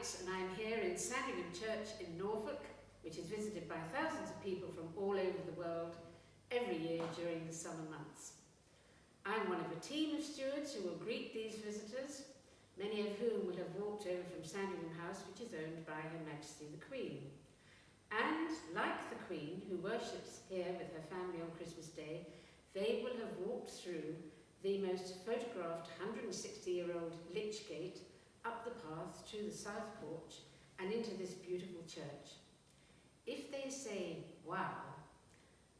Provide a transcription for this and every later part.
Alex, and I'm here in Sandringham Church in Norfolk, which is visited by thousands of people from all over the world every year during the summer months. I'm one of a team of stewards who will greet these visitors, many of whom will have walked over from Sandringham House, which is owned by Her Majesty the Queen. And like the Queen, who worships here with her family on Christmas Day, they will have walked through the most photographed 160-year-old lich gate up the path to the south porch and into this beautiful church. If they say, wow,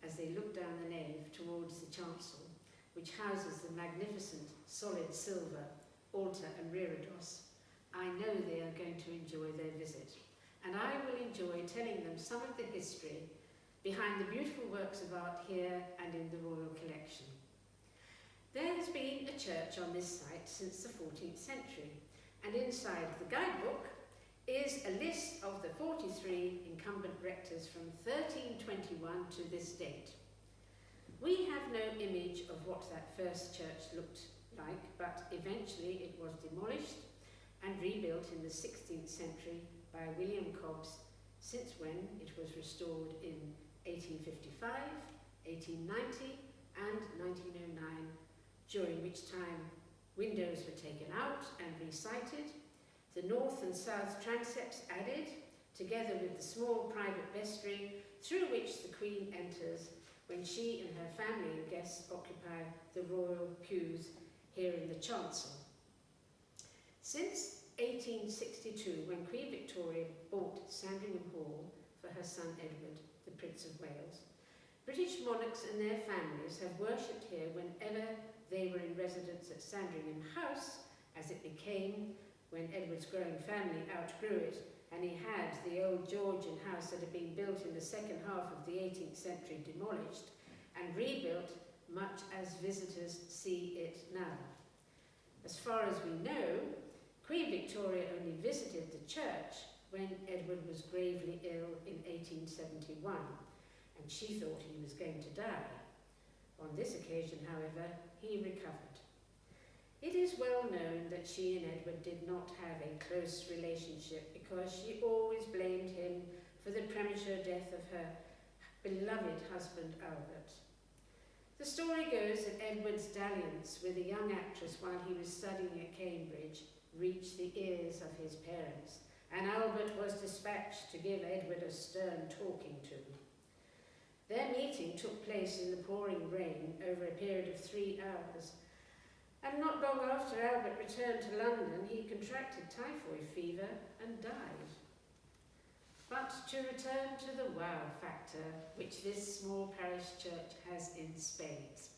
as they look down the nave towards the chancel, which houses the magnificent solid silver altar and reredos, I know they are going to enjoy their visit. And I will enjoy telling them some of the history behind the beautiful works of art here and in the Royal Collection. There has been a church on this site since the 14th century, and inside the guidebook is a list of the 43 incumbent rectors from 1321 to this date. We have no image of what that first church looked like, but eventually it was demolished and rebuilt in the 16th century by William Cobbs, since when it was restored in 1855, 1890 and 1909, during which time windows were taken out and resited, the north and south transepts added, together with the small private vestry through which the Queen enters when she and her family and guests occupy the royal pews here in the chancel. Since 1862, when Queen Victoria bought Sandringham Hall for her son Edward, the Prince of Wales, British monarchs and their families have worshipped here whenever they were in residence at Sandringham House, as it became when Edward's growing family outgrew it, and he had the old Georgian house that had been built in the second half of the 18th century demolished and rebuilt much as visitors see it now. As far as we know, Queen Victoria only visited the church when Edward was gravely ill in 1871, and she thought he was going to die. On this occasion, however, he recovered. It is well known that she and Edward did not have a close relationship because she always blamed him for the premature death of her beloved husband Albert. The story goes that Edward's dalliance with a young actress while he was studying at Cambridge reached the ears of his parents, and Albert was dispatched to give Edward a stern talking to. Their meeting took place in the pouring rain over a period of 3 hours, and not long after Albert returned to London, he contracted typhoid fever and died. But to return to the wow factor, which this small parish church has in spades.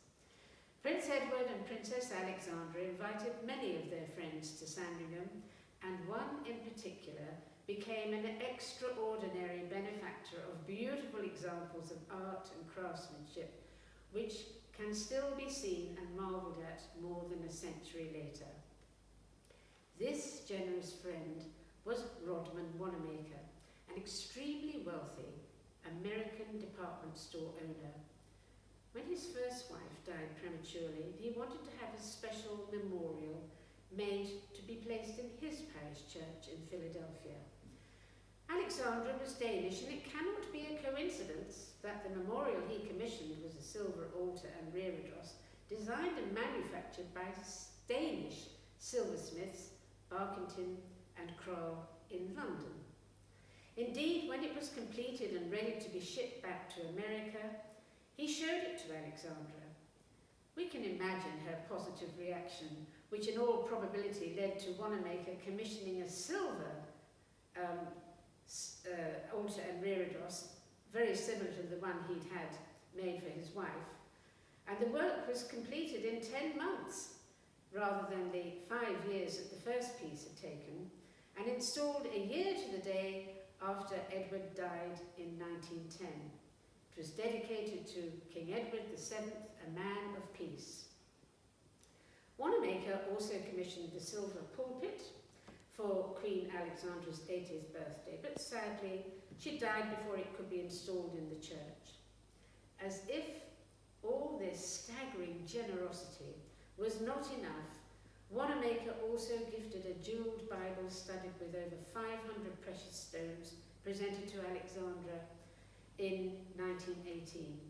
Prince Edward and Princess Alexandra invited many of their friends to Sandringham, and one in particular became an extraordinary benefactor of beautiful examples of art and craftsmanship, which can still be seen and marvelled at more than a century later. This generous friend was Rodman Wanamaker, an extremely wealthy American department store owner. When his first wife died prematurely, he wanted to have a special memorial made to be placed in his parish church in Philadelphia. Alexandra was Danish, and it cannot be a coincidence that the memorial he commissioned was a silver altar and reredos, designed and manufactured by Danish silversmiths Barkington and Krall in London. Indeed, when it was completed and ready to be shipped back to America, he showed it to Alexandra. We can imagine her positive reaction, which in all probability led to Wanamaker commissioning a silver altar and reredos, very similar to the one he'd had made for his wife. And the work was completed in 10 months, rather than the 5 years that the first piece had taken, and installed a year to the day after Edward died in 1910. It was dedicated to King Edward VII, a man of peace. Wanamaker also commissioned the silver pulpit for Queen Alexandra's 80th birthday, but sadly, she died before it could be installed in the church. As if all this staggering generosity was not enough, Wanamaker also gifted a jewelled Bible studded with over 500 precious stones presented to Alexandra in 1918.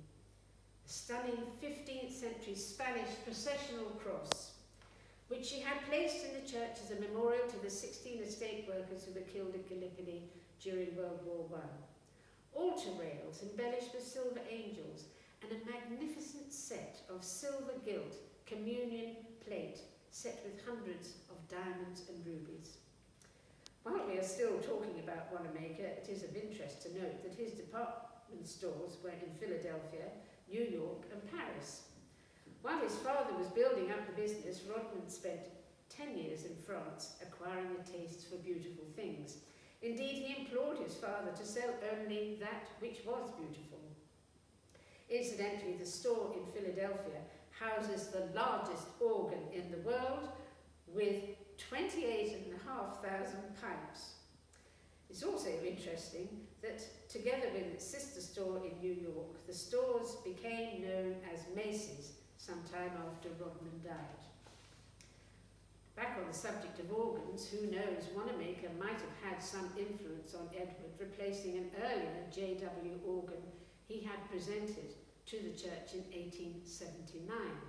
A stunning 15th century Spanish processional cross, which she had placed in the church as a memorial to the 16 estate workers who were killed at Gallipoli during World War I. Altar rails embellished with silver angels and a magnificent set of silver gilt communion plate set with hundreds of diamonds and rubies. While we are still talking about Wanamaker, it is of interest to note that his department stores were in Philadelphia, New York and Paris. While his father was building up the business, Rodman spent 10 years in France acquiring a taste for beautiful things. Indeed, he implored his father to sell only that which was beautiful. Incidentally, the store in Philadelphia houses the largest organ in the world with 28,500 pipes. It's also interesting that together with its sister store in New York, the stores became known as Macy's sometime after Rodman died. Back on the subject of organs, who knows, Wanamaker might have had some influence on Edward, replacing an earlier J.W. organ he had presented to the church in 1879.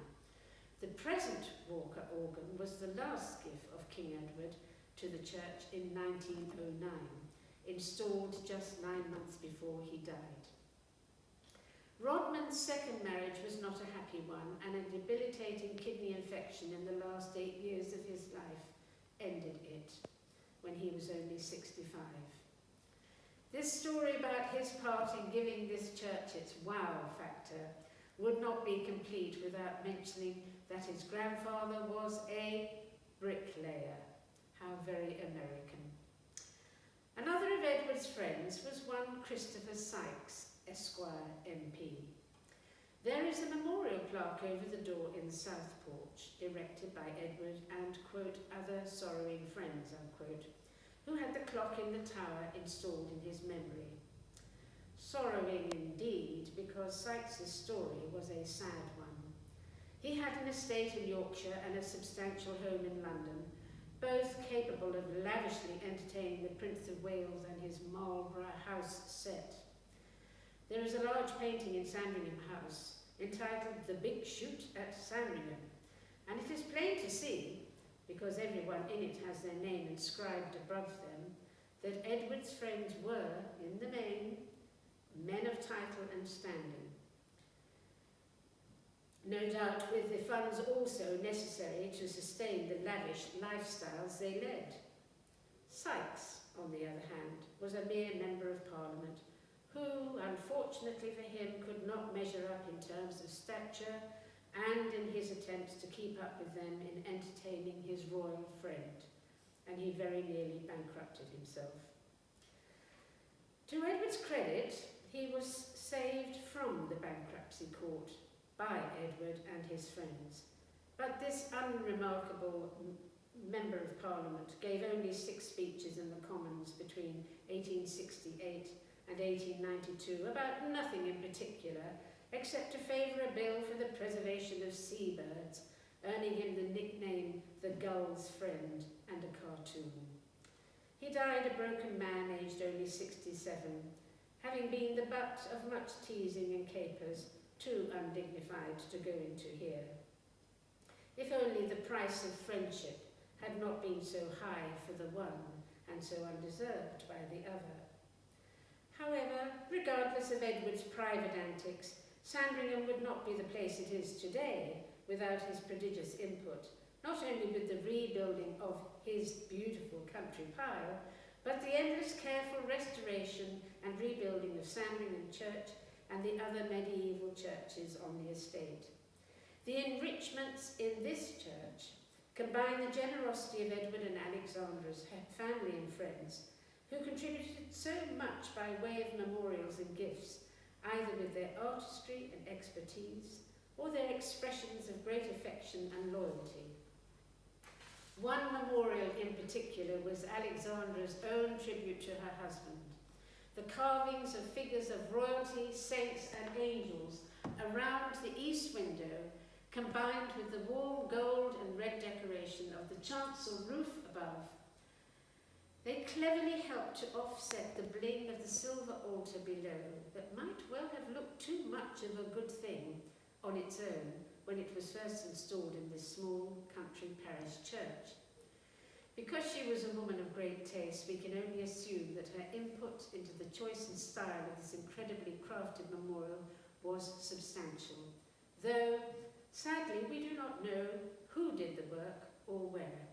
The present Walker organ was the last gift of King Edward to the church in 1909, installed just 9 months before he died. Rodman's second marriage was not a happy one, and a debilitating kidney infection in the last 8 years of his life ended it when he was only 65. This story about his part in giving this church its wow factor would not be complete without mentioning that his grandfather was a bricklayer. How very American. Another of Edward's friends was one Christopher Sykes, Esquire, MP. There is a memorial plaque over the door in the south porch, erected by Edward and, quote, other sorrowing friends, unquote, who had the clock in the tower installed in his memory. Sorrowing indeed, because Sykes' story was a sad one. He had an estate in Yorkshire and a substantial home in London, both capable of lavishly entertaining the Prince of Wales and his Marlborough House set. There is a large painting in Sandringham House entitled The Big Shoot at Sandringham, and it is plain to see, because everyone in it has their name inscribed above them, that Edward's friends were, in the main, men of title and standing. No doubt with the funds also necessary to sustain the lavish lifestyles they led. Sykes, on the other hand, was a mere member of Parliament who, unfortunately for him, could not measure up in terms of stature and in his attempts to keep up with them in entertaining his royal friend, and he very nearly bankrupted himself. To Edward's credit, he was saved from the bankruptcy court by Edward and his friends, but this unremarkable Member of Parliament gave only 6 speeches in the Commons between 1868 and 1892 about nothing in particular, except to favour a bill for the preservation of seabirds, earning him the nickname the Gull's Friend and a cartoon. He died a broken man, aged only 67, having been the butt of much teasing and capers, too undignified to go into here. If only the price of friendship had not been so high for the one and so undeserved by the other. However, regardless of Edward's private antics, Sandringham would not be the place it is today without his prodigious input, not only with the rebuilding of his beautiful country pile, but the endless careful restoration and rebuilding of Sandringham Church and the other medieval churches on the estate. The enrichments in this church combine the generosity of Edward and Alexandra's family and friends, who contributed so much by way of memorials and gifts, either with their artistry and expertise, or their expressions of great affection and loyalty. One memorial in particular was Alexandra's own tribute to her husband. The carvings of figures of royalty, saints and angels around the east window, combined with the warm gold and red decoration of chancel roof above. They cleverly helped to offset the bling of the silver altar below that might well have looked too much of a good thing on its own when it was first installed in this small country parish church. Because she was a woman of great taste, we can only assume that her input into the choice and style of this incredibly crafted memorial was substantial, though, sadly, we do not know who did the work or where.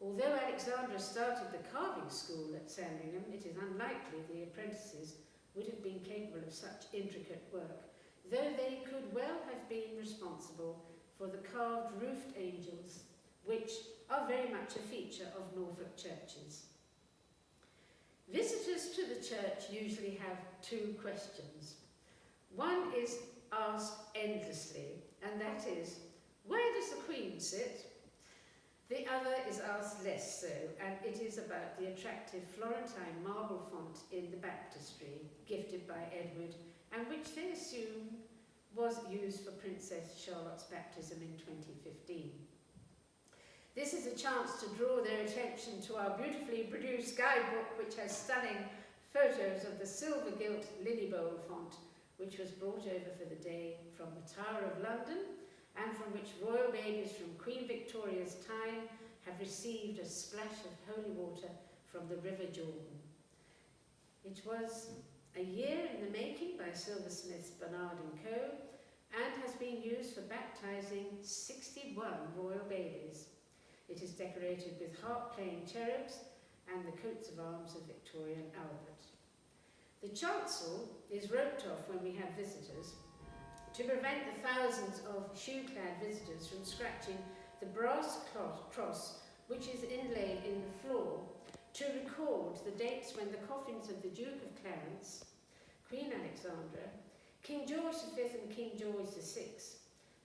Although Alexandra started the carving school at Sandringham, it is unlikely the apprentices would have been capable of such intricate work, though they could well have been responsible for the carved roofed angels, which are very much a feature of Norfolk churches. Visitors to the church usually have two questions. One is asked endlessly, and that is, where does the Queen sit? The other is asked less so, and it is about the attractive Florentine marble font in the baptistry, gifted by Edward, and which they assume was used for Princess Charlotte's baptism in 2015. This is a chance to draw their attention to our beautifully produced guidebook, which has stunning photos of the silver gilt lily bowl font, which was brought over for the day from the Tower of London, and from which royal babies from Queen Victoria's time have received a splash of holy water from the River Jordan. It was a year in the making by silversmiths Bernard and Co, and has been used for baptising 61 royal babies. It is decorated with harp-playing cherubs and the coats of arms of Victoria and Albert. The chancel is roped off when we have visitors to prevent the thousands of shoe-clad visitors from scratching the brass cross which is inlaid in the floor to record the dates when the coffins of the Duke of Clarence, Queen Alexandra, King George V and King George VI,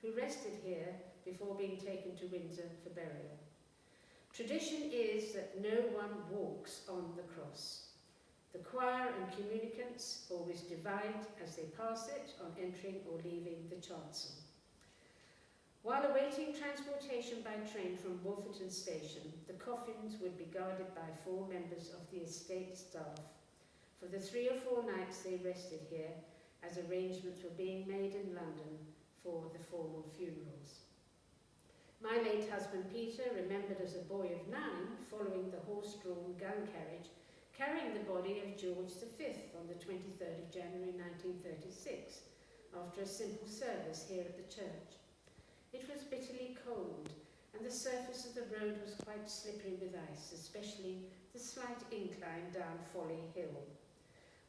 who rested here before being taken to Windsor for burial. Tradition is that no one walks on the cross. The choir and communicants always divide as they pass it on entering or leaving the chancel. While awaiting transportation by train from Wolferton Station, the coffins would be guarded by 4 members of the estate staff. For the 3 or 4 nights they rested here, as arrangements were being made in London for the formal funerals. My late husband Peter remembered as a boy of 9 following the horse-drawn gun carriage carrying the body of George V on the 23rd of January 1936, after a simple service here at the church. It was bitterly cold, and the surface of the road was quite slippery with ice, especially the slight incline down Folly Hill.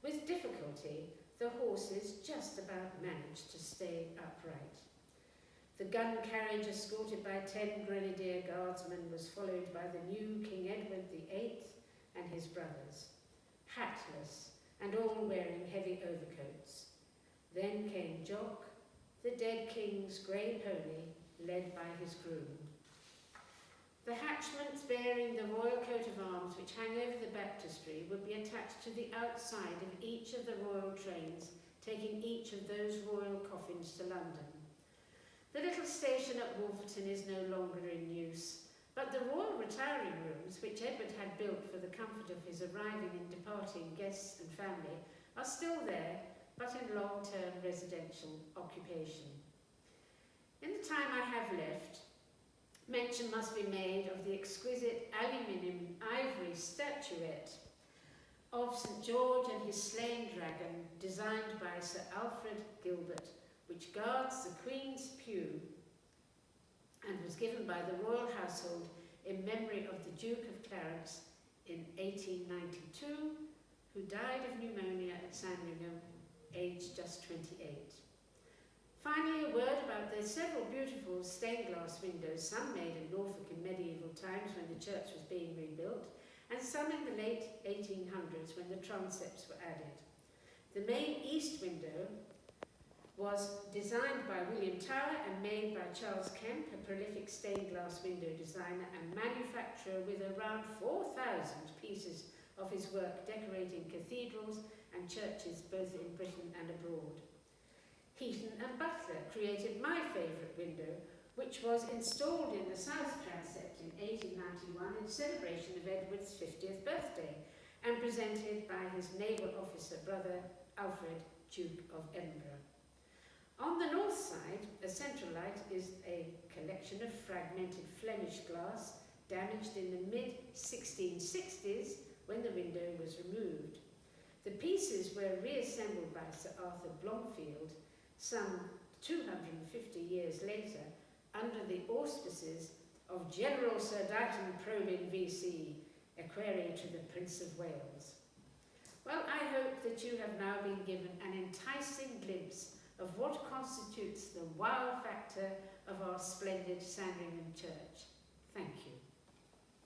With difficulty, the horses just about managed to stay upright. The gun carriage, escorted by 10 Grenadier Guardsmen, was followed by the new King Edward VIII and his brothers, hatless and all wearing heavy overcoats. Then came Jock, the dead king's grey pony, led by his groom. The hatchments bearing the royal coat of arms which hang over the baptistry would be attached to the outside of each of the royal trains, taking each of those royal coffins to London. The little station at Wolferton is no longer in use, but the royal retiring rooms, which Edward had built for the comfort of his arriving and departing guests and family, are still there, but in long-term residential occupation. In the time I have left, mention must be made of the exquisite aluminium ivory statuette of St. George and his slain dragon, designed by Sir Alfred Gilbert, which guards the Queen's pew and was given by the royal household in memory of the Duke of Clarence in 1892, who died of pneumonia at Sandringham, aged just 28. Finally, a word about the several beautiful stained glass windows, some made in Norfolk in medieval times when the church was being rebuilt, and some in the late 1800s when the transepts were added. The main east window was designed by William Tower and made by Charles Kemp, a prolific stained glass window designer and manufacturer with around 4,000 pieces of his work decorating cathedrals and churches both in Britain and abroad. Heaton and Butler created my favourite window, which was installed in the south transept in in celebration of Edward's 50th birthday and presented by his naval officer brother Alfred, Duke of Edinburgh. On the north side, a central light is a collection of fragmented Flemish glass damaged in the mid-1660s when the window was removed. The pieces were reassembled by Sir Arthur Blomfield some 250 years later under the auspices of General Sir Dighton Probyn VC, equerry to the Prince of Wales. Well, I hope that you have now been given an enticing glimpse of what constitutes the wow factor of our splendid Sandringham church. Thank you.